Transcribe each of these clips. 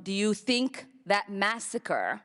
Do you think that massacre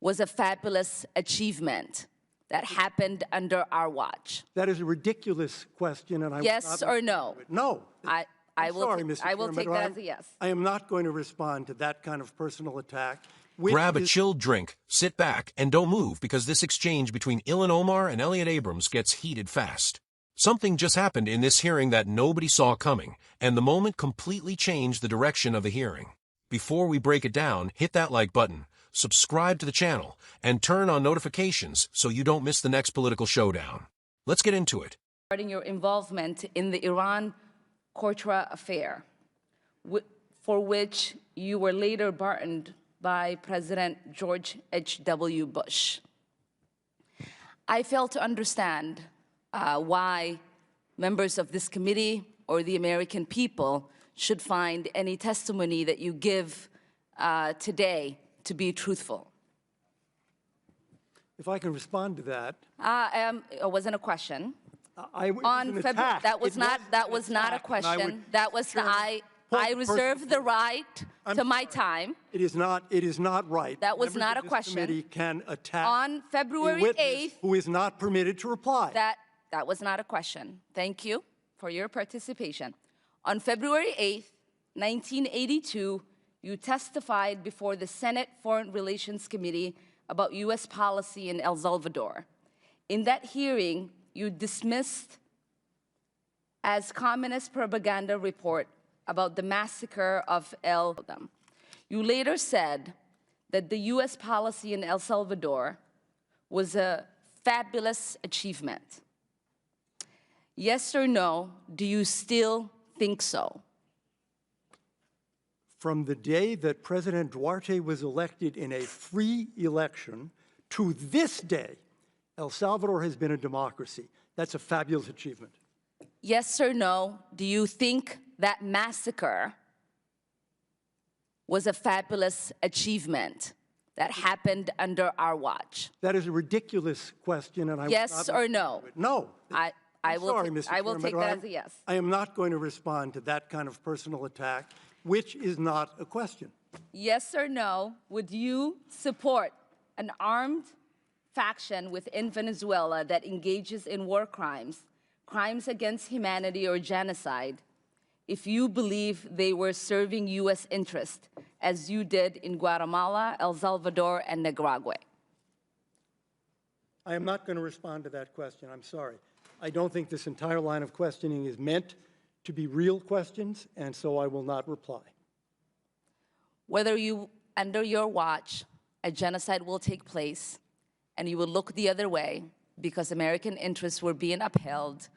was a fabulous achievement that happened under our watch? That is a ridiculous question, and I yes or no? No. I will take that as a yes. I am not going to respond to that kind of personal attack. Grab a chilled drink, sit back, and don't move, because this exchange between Ilhan Omar and Elliot Abrams gets heated fast. Something just happened in this hearing that nobody saw coming, and the moment completely changed the direction of the hearing. Before we break it down, hit that like button, subscribe to the channel, and turn on notifications so you don't miss the next political showdown. Let's get into it. Regarding your involvement in the Iran-Contra affair, for which you were later pardoned by President George H.W. Bush. I fail to understand why members of this committee or the American people should find any testimony that you give today to be truthful. If I can respond to that. It wasn't a question. That was not a question. I reserve the right to my time. It is not right. That was not a question. Committee can attack on February a witness 8th, who is not permitted to reply. That was not a question. Thank you for your participation. On February 8th, 1982, you testified before the Senate Foreign Relations Committee about U.S. policy in El Salvador. In that hearing, you dismissed as communist propaganda report about the massacre of El Salvador. You later said that the U.S. policy in El Salvador was a fabulous achievement. Yes or no, do you still think so? From the day that President Duarte was elected in a free election to this day, El Salvador has been a democracy. That's a fabulous achievement. Yes or no, do you think that massacre was a fabulous achievement that happened under our watch? That is a ridiculous question, and I yes or no? No. I will take that as a yes. I am not going to respond to that kind of personal attack, which is not a question. Yes or no, would you support an armed faction within Venezuela that engages in war crimes, crimes against humanity or genocide, if you believe they were serving U.S. interest, as you did in Guatemala, El Salvador, and Nicaragua? I am not going to respond to that question. I'm sorry. I don't think this entire line of questioning is meant to be real questions, and so I will not reply. Whether under your watch, a genocide will take place, and you will look the other way because American interests were being upheld,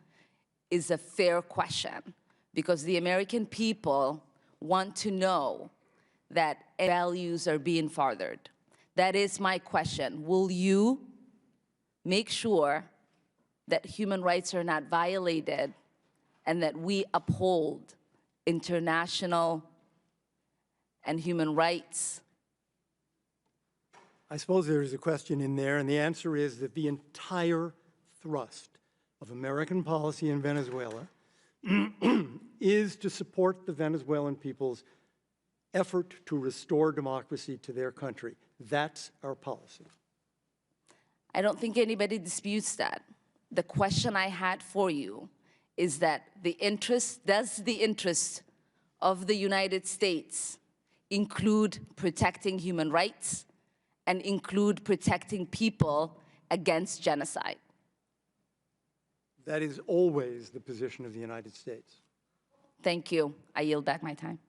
is a fair question, because the American people want to know that values are being furthered. That is my question. Will you make sure that human rights are not violated and that we uphold international and human rights? I suppose there is a question in there, and the answer is that the entire thrust of American policy in Venezuela is to support the Venezuelan people's effort to restore democracy to their country. That's our policy. I don't think anybody disputes that. The question I had for you is that does the interest of the United States include protecting human rights and include protecting people against genocide? That is always the position of the United States. Thank you. I yield back my time.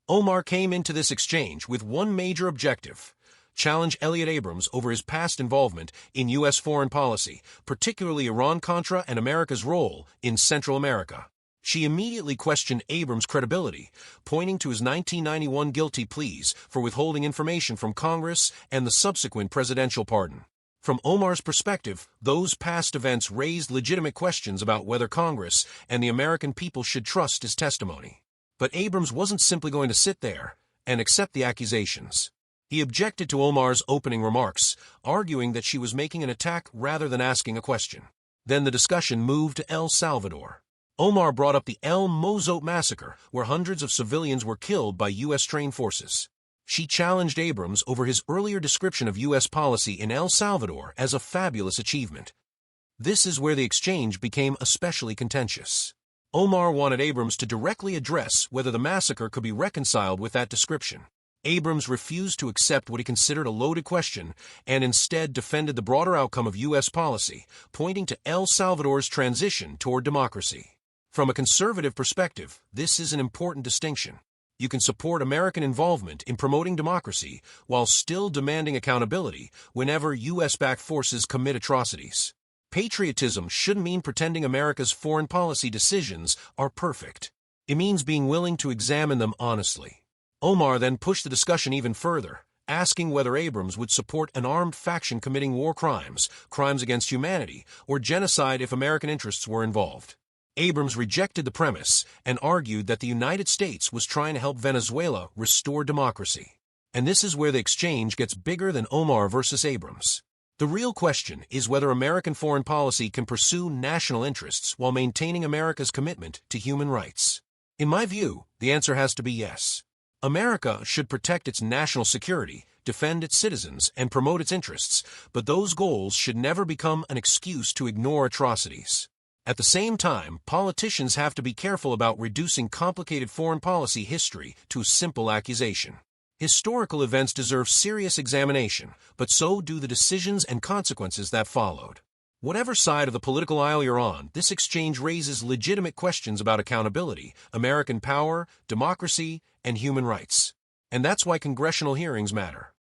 Omar came into this exchange with one major objective: challenge Elliot Abrams over his past involvement in U.S. foreign policy, particularly Iran-Contra and America's role in Central America. She immediately questioned Abrams' credibility, pointing to his 1991 guilty pleas for withholding information from Congress and the subsequent presidential pardon. From Omar's perspective, those past events raised legitimate questions about whether Congress and the American people should trust his testimony. But Abrams wasn't simply going to sit there and accept the accusations. He objected to Omar's opening remarks, arguing that she was making an attack rather than asking a question. Then the discussion moved to El Salvador. Omar brought up the El Mozote massacre, where hundreds of civilians were killed by U.S.-trained forces. She challenged Abrams over his earlier description of U.S. policy in El Salvador as a fabulous achievement. This is where the exchange became especially contentious. Omar wanted Abrams to directly address whether the massacre could be reconciled with that description. Abrams refused to accept what he considered a loaded question and instead defended the broader outcome of U.S. policy, pointing to El Salvador's transition toward democracy. From a conservative perspective, this is an important distinction. You can support American involvement in promoting democracy while still demanding accountability whenever U.S.-backed forces commit atrocities. Patriotism shouldn't mean pretending America's foreign policy decisions are perfect. It means being willing to examine them honestly. Omar then pushed the discussion even further, asking whether Abrams would support an armed faction committing war crimes, crimes against humanity, or genocide if American interests were involved. Abrams rejected the premise and argued that the United States was trying to help Venezuela restore democracy. And this is where the exchange gets bigger than Omar versus Abrams. The real question is whether American foreign policy can pursue national interests while maintaining America's commitment to human rights. In my view, the answer has to be yes. America should protect its national security, defend its citizens, and promote its interests, but those goals should never become an excuse to ignore atrocities. At the same time, politicians have to be careful about reducing complicated foreign policy history to a simple accusation. Historical events deserve serious examination, but so do the decisions and consequences that followed. Whatever side of the political aisle you're on, this exchange raises legitimate questions about accountability, American power, democracy, and human rights. And that's why congressional hearings matter.